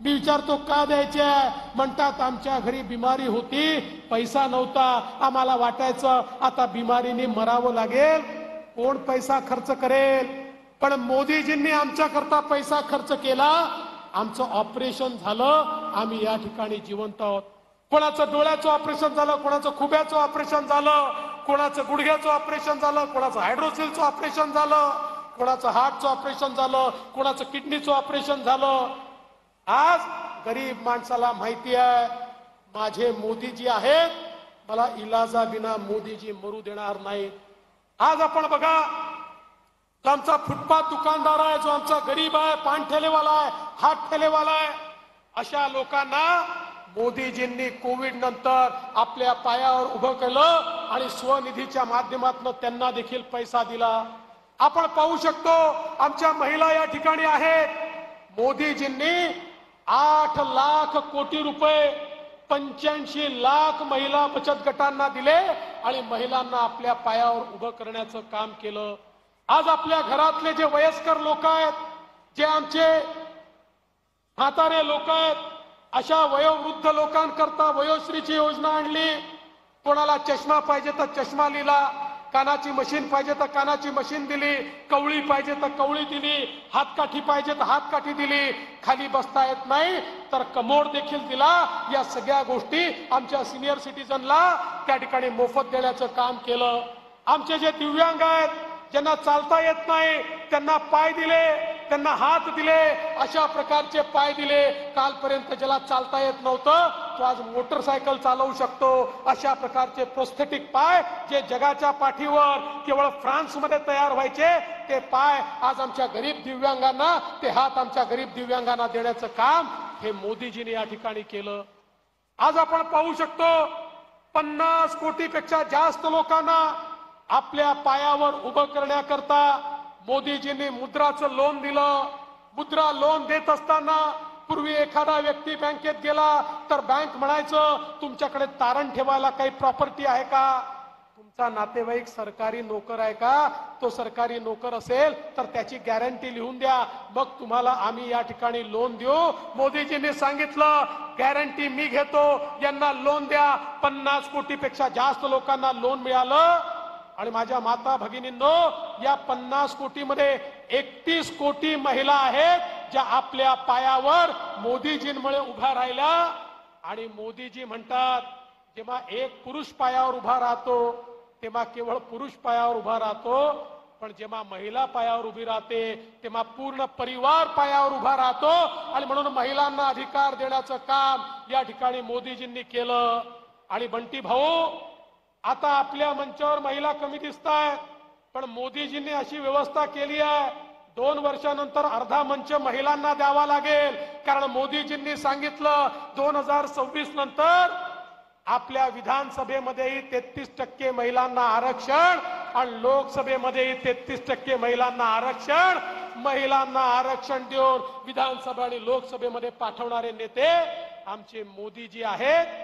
मी विचारतो का द्यायचे? म्हणतात आमच्या घरी बिमारी होती, पैसा नव्हता, आम्हाला वाटायचं आता बिमारीने मरावं लागेल, कोण पैसा खर्च करेल? पण मोदीजींनी आमच्या करता पैसा खर्च केला, आमचं ऑपरेशन झालं, आम्ही या ठिकाणी जिवंत आहोत. कोणाचं डोळ्याचं ऑपरेशन झालं, कोणाचं खुब्याचं ऑपरेशन झालं, कोणाचं गुडघ्याचं ऑपरेशन झालं, कोणाचं हायड्रोसिलचं ऑपरेशन झालं, कोणाचं हार्टचं ऑपरेशन झालं, कोणाचं किडनीचं ऑपरेशन झालं. आज गरीब माणसाला माहिती आहे माझे मोदीजी आहेत, मला इलाजाबिना मोदीजी मरू देणार नाही. आज आपण बघा, जो आमचा फुटपाथ दुकानदार आहे, जो आमचा गरीब आहे, पान ठेलेवाला आहे, हात ठेलेवाला आहे, अशा लोकांना मोदीजींनी कोविड नंतर आपल्या पायावर उभं केलं आणि स्वनिधीच्या माध्यमातून त्यांना देखील पैसा दिला. आपण पाहू शकतो आमच्या महिला या ठिकाणी आहेत. मोदीजींनी 8 लाख कोटी रुपये 85 लाख महिला बचत गटांना दिले आणि महिलांना आपल्या पायावर उभं करण्याचं काम केलं. आज आपल्या घरातले जे वयस्कर लोक आहेत, जे आमचे म्हातारे लोक आहेत, अशा वयोवृद्ध लोकांकरता वयोश्रीची योजना आणली. कोणाला चष्मा पाहिजे तर चष्मा दिला, कानाची मशीन पाहिजे तर कानाची मशीन दिली, कवळी पाहिजे तर कवळी दिली, हातकाठी पाहिजे तर हातकाठी दिली, खाली बसता येत नाही तर कमोड देखील दिला. या सगळ्या गोष्टी आमच्या सिनियर सिटीजनला त्या ठिकाणी मोफत देण्याचं काम केलं. आमचे जे दिव्यांग आहेत, ज्यांना चालता येत नाही, त्यांना पाय दिले, त्यांना हात दिले, अशा प्रकारचे पाय दिले. कालपर्यंत ज्याला चालता येत नव्हतं तो आज मोटरसायकल चालवू शकतो. अशा प्रकारचे प्रोस्थेटिक पाय जे जगाच्या पाठीवर केवळ फ्रान्समध्ये तयार व्हायचे, ते पाय आज आमच्या गरीब दिव्यांगांना, ते हात आमच्या गरीब दिव्यांगांना देण्याचं काम हे मोदीजींनी या ठिकाणी केलं. आज आपण पाहू शकतो 50 कोटीपेक्षा जास्त लोकांना आपल्या पायावर उभं करण्याकरता मोदीजींनी मुद्राचं लोन दिलं. मुद्रा लोन देत असताना पूर्वी एखादा व्यक्ती बँकेत गेला तर बँक म्हणायचं तुमच्याकडे तारण ठेवायला काही प्रॉपर्टी आहे का, तुमचा नातेवाईक सरकारी नोकर आहे का, तो सरकारी नोकर असेल तर त्याची गॅरंटी लिहून द्या, मग तुम्हाला आम्ही या ठिकाणी लोन देऊ. मोदीजींनी सांगितलं गॅरंटी मी घेतो, यांना लोन द्या. 50 कोटीपेक्षा जास्त लोकांना लोन मिळालं. आणि माझ्या माता भगिनींनो, या 50 कोटीमध्ये 31 कोटी महिला आहेत ज्या आपल्या पायावर मोदीजींमुळे उभा राहिल्या. आणि मोदीजी म्हणतात जेव्हा एक पुरुष पायावर उभा राहतो तेव्हा केवळ पुरुष पायावर उभा राहतो, पण जेव्हा महिला पायावर उभी राहते तेव्हा पूर्ण परिवार पायावर उभा राहतो. आणि म्हणून महिलांना अधिकार देण्याचं काम या ठिकाणी मोदीजींनी केलं. आणि बंटी भाऊ, आता आपल्या मंचावर महिला कमी दिसत आहेत, पण मोदीजींनी अशी व्यवस्था केली आहे 2 वर्षानंतर अर्धा मंच महिलांना द्यावा लागेल. कारण मोदीजींनी सांगितलं 2026 नंतर आपल्या विधानसभेमध्येही 33% महिलांना आरक्षण आणि लोकसभेमध्येही 33% महिलांना आरक्षण. महिलांना आरक्षण देऊन विधानसभा आणि लोकसभेमध्ये पाठवणारे नेते आमचे मोदीजी आहेत.